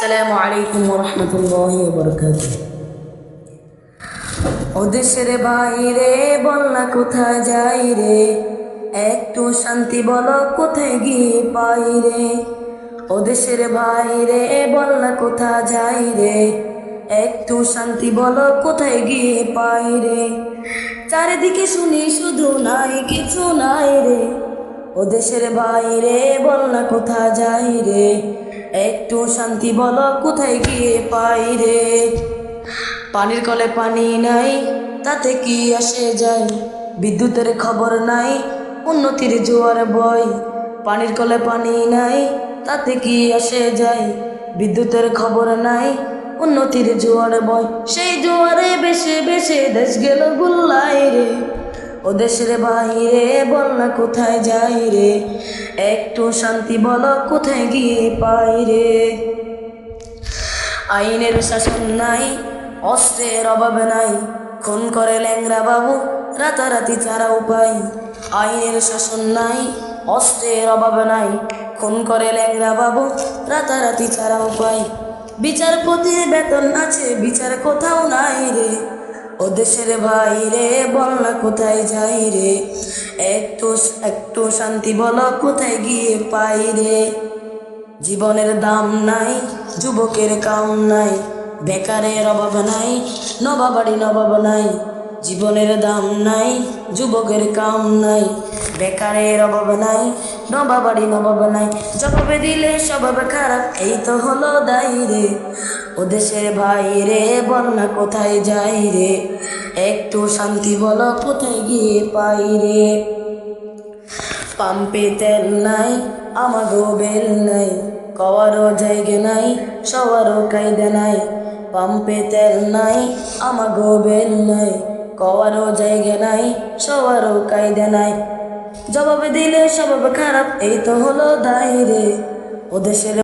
আসসালামু আলাইকুম ওয়া রাহমাতুল্লাহি ওয়া বারাকাতুহু। ও দেশের বাইরে বল না কোথায় যাই রে, একটু শান্তি বলো কোথায় গিয়ে পাই রে। ও দেশের বাইরে বল না কোথায় যাই রে, একটু শান্তি বলো কোথায় গিয়ে পাই রে। চারিদিকে শুনি শুধু নাই কিছু নাই রে, ও দেশের বাইরে বল না কোথায় যাই রে, একটু শান্তি বলো কোথায় গিয়ে পাই রে। পানির কলে পানি নাই তাতে কি আসে যায়, বিদ্যুতের খবর নাই উন্নতির জোয়ার বয়। পানির কলে পানি নাই তাতে কি আসে যায়, বিদ্যুতের খবর নাই উন্নতির জোয়ার বয়। সেই জোয়ারে বেশে বেশে দেশ গেল গুল্লাই রে, ও দেশের বাইরে বল না কোথায় যাই রে, একটু শান্তি বলো কোথায় গিয়ে পাই রে। আইনের শাসন নাই, অস্ত্রের অভাব নাই, খুন করে ল্যাংরা বাবু রাতারাতি ছাড়া উপায়। আইনের শাসন নাই, অস্ত্রের অভাব নাই, খুন করে ল্যাংরা বাবু রাতারাতি ছাড়া উপায়। বিচারপতির বেতন আছে বিচার কোথাও নাই রে, ও দেশের বাইরে বল না কোথায় যাই রে, একটু একটু শান্তি বলো কোথায় গিয়ে পাই রে। জীবনের দাম নাই, যুবকের কাম নাই, বেকারের অভাব নাই, নবাবাড়ি নবাব নাই। জীবনের দাম নাই, যুবকের কাম নাই, বেকারের অভাব নাই, নবাবাড়ি নবাব নাই। জবাবে দিলে স্বভাব খারাপ এই তো হলো দায়ী রে, ও দেশের বাইরে বল না কোথায় যাই রে, একটু শান্তি বলো কোথায় গিয়ে পাই রে। পাম্পে তেল নাই আমাগো বেল নাই, কওয়ারও জায়গা নাই সবারও কায়দা নাই। পাম্পে তেল নাই আমাগো বেল নাই, কওয়ারও জায়গা নাই সবারও কায়দা নাই। জবাব দিলে স্বভাব খারাপ এই তো হলো দায় রে, ও দেশের